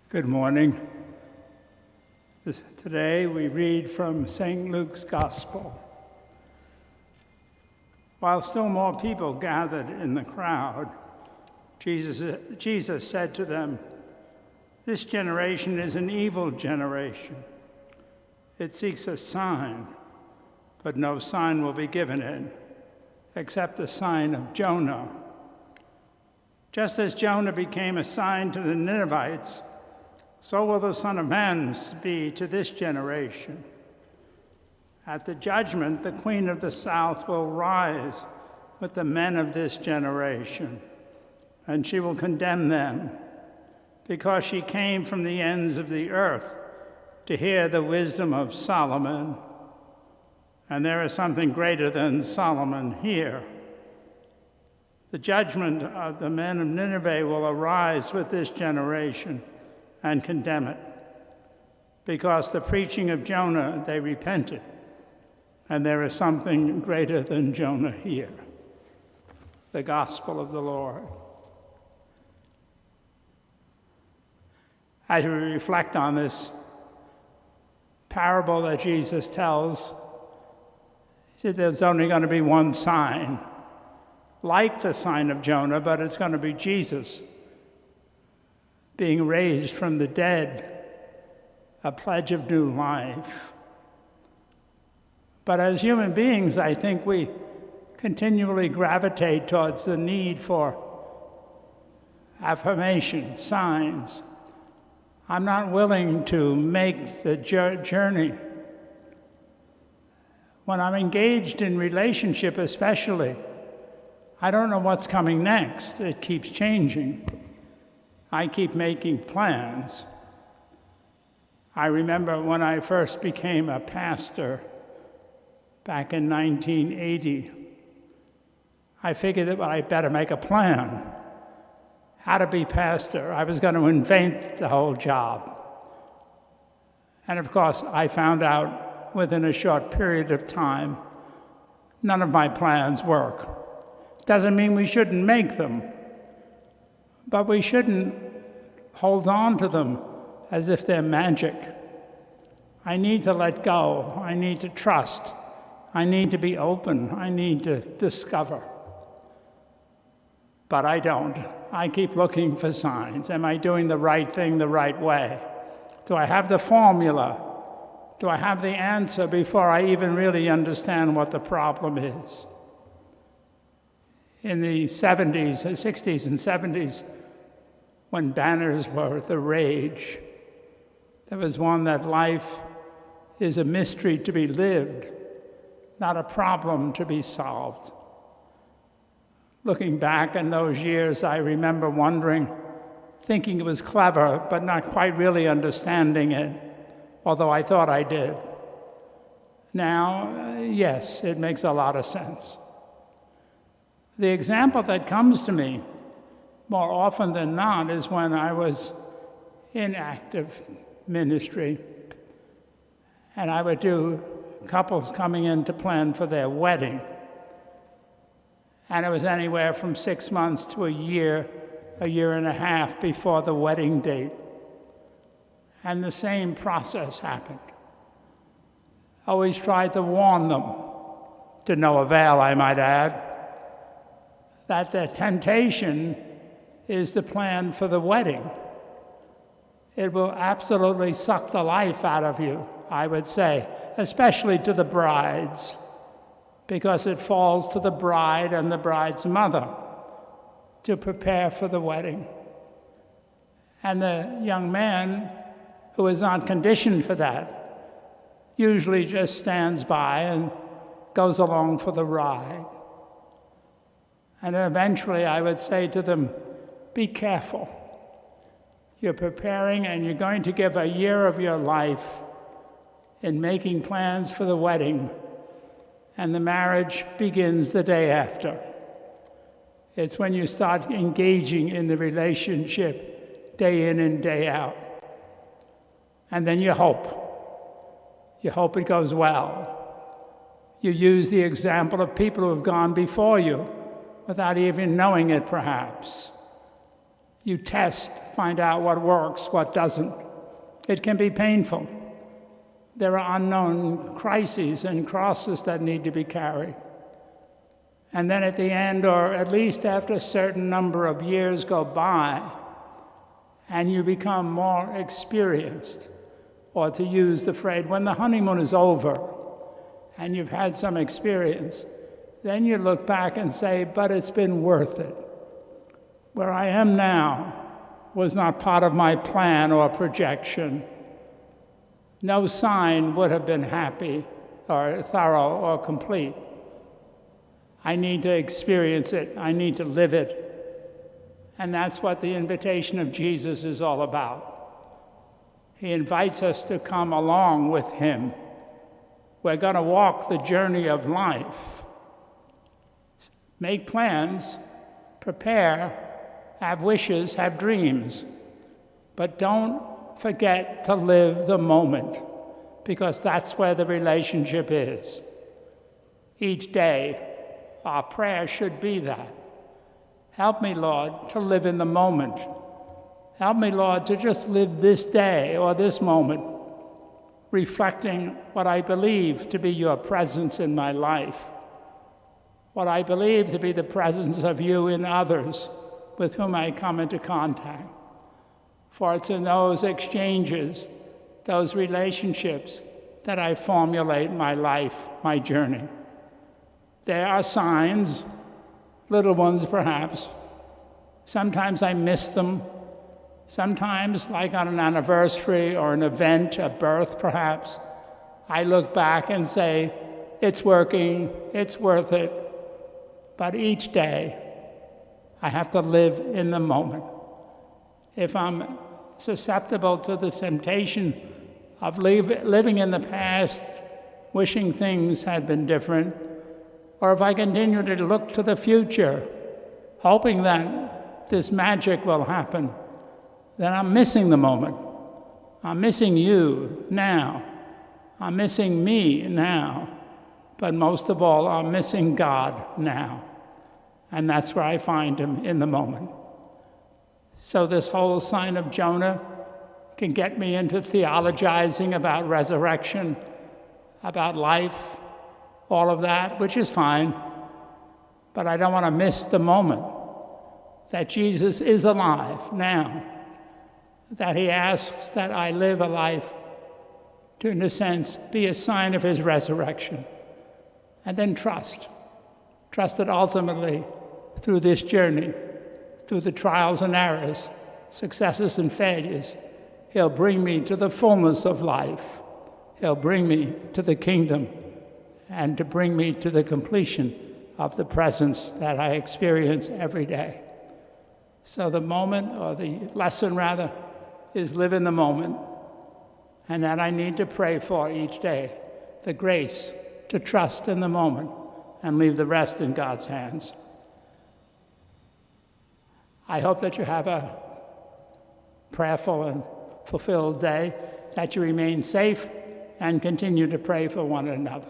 Good morning. Today we read from St. Luke's Gospel. While still more people gathered in the crowd, Jesus said to them, "This generation is an evil generation. It seeks a sign, but no sign will be given it, except the sign of Jonah. Just as Jonah became a sign to the Ninevites, so will the Son of Man be to this generation. At the judgment, the Queen of the South will rise with the men of this generation, and she will condemn them, because she came from the ends of the earth to hear the wisdom of Solomon. And there is something greater than Solomon here. The judgment of the men of Nineveh will arise with this generation and condemn it, because the preaching of Jonah they repented, and there is something greater than Jonah here." The Gospel of the Lord. As we reflect on this parable that Jesus tells, he said there's only going to be one sign, like the sign of Jonah, but it's going to be Jesus being raised from the dead, a pledge of new life. But as human beings, I think we continually gravitate towards the need for affirmation, signs. I'm not willing to make the journey. When I'm engaged in relationship especially, I don't know what's coming next. It keeps changing. I keep making plans. I remember when I first became a pastor back in 1980, I figured that I better make a plan how to be pastor. I was going to invent the whole job. And of course, I found out within a short period of time, none of my plans work. Doesn't mean we shouldn't make them, but we shouldn't hold on to them as if they're magic. I need to let go. I need to trust. I need to be open. I need to discover. But I don't. I keep looking for signs. Am I doing the right thing the right way? Do I have the formula? Do I have the answer before I even really understand what the problem is? In the 70s, 60s and 70s, when banners were the rage, there was one that life is a mystery to be lived, not a problem to be solved. Looking back in those years, I remember wondering, thinking it was clever, but not quite really understanding it, although I thought I did. Now, yes, it makes a lot of sense. The example that comes to me more often than not is when I was in active ministry, and I would do couples coming in to plan for their wedding. And it was anywhere from 6 months to a year and a half before the wedding date. And the same process happened. Always tried to warn them, to no avail, I might add, that the temptation is the plan for the wedding. It will absolutely suck the life out of you, I would say, especially to the brides, because it falls to the bride and the bride's mother to prepare for the wedding. And the young man who is not conditioned for that usually just stands by and goes along for the ride. And eventually I would say to them, be careful. You're preparing and you're going to give a year of your life in making plans for the wedding, and the marriage begins the day after. It's when you start engaging in the relationship day in and day out. And then you hope. You hope it goes well. You use the example of people who have gone before you without even knowing it, perhaps. You test, find out what works, what doesn't. It can be painful. There are unknown crises and crosses that need to be carried. And then at the end, or at least after a certain number of years go by, and you become more experienced, or to use the phrase, when the honeymoon is over and you've had some experience, then you look back and say, but it's been worth it. Where I am now was not part of my plan or projection. No sign would have been happy or thorough or complete. I need to experience it. I need to live it. And that's what the invitation of Jesus is all about. He invites us to come along with him. We're going to walk the journey of life. Make plans, prepare, have wishes, have dreams. But don't forget to live the moment, because that's where the relationship is. Each day, our prayer should be that. Help me, Lord, to live in the moment. Help me, Lord, to just live this day or this moment, reflecting what I believe to be your presence in my life, what I believe to be the presence of you in others with whom I come into contact. For it's in those exchanges, those relationships, that I formulate my life, my journey. There are signs, little ones perhaps. Sometimes I miss them. Sometimes, like on an anniversary or an event, a birth perhaps, I look back and say, it's working, it's worth it. But each day, I have to live in the moment. If I'm susceptible to the temptation of living in the past, wishing things had been different, or if I continue to look to the future, hoping that this magic will happen, then I'm missing the moment. I'm missing you now. I'm missing me now. But most of all, I'm missing God now. And that's where I find him, in the moment. So this whole sign of Jonah can get me into theologizing about resurrection, about life, all of that, which is fine. But I don't want to miss the moment that Jesus is alive now, that he asks that I live a life to, in a sense, be a sign of his resurrection. And then trust that ultimately, through this journey, through the trials and errors, successes and failures, he'll bring me to the fullness of life. He'll bring me to the kingdom and to bring me to the completion of the presence that I experience every day. So the moment, or the lesson rather, is live in the moment, and that I need to pray for each day, the grace to trust in the moment and leave the rest in God's hands. I hope that you have a prayerful and fulfilled day, that you remain safe and continue to pray for one another.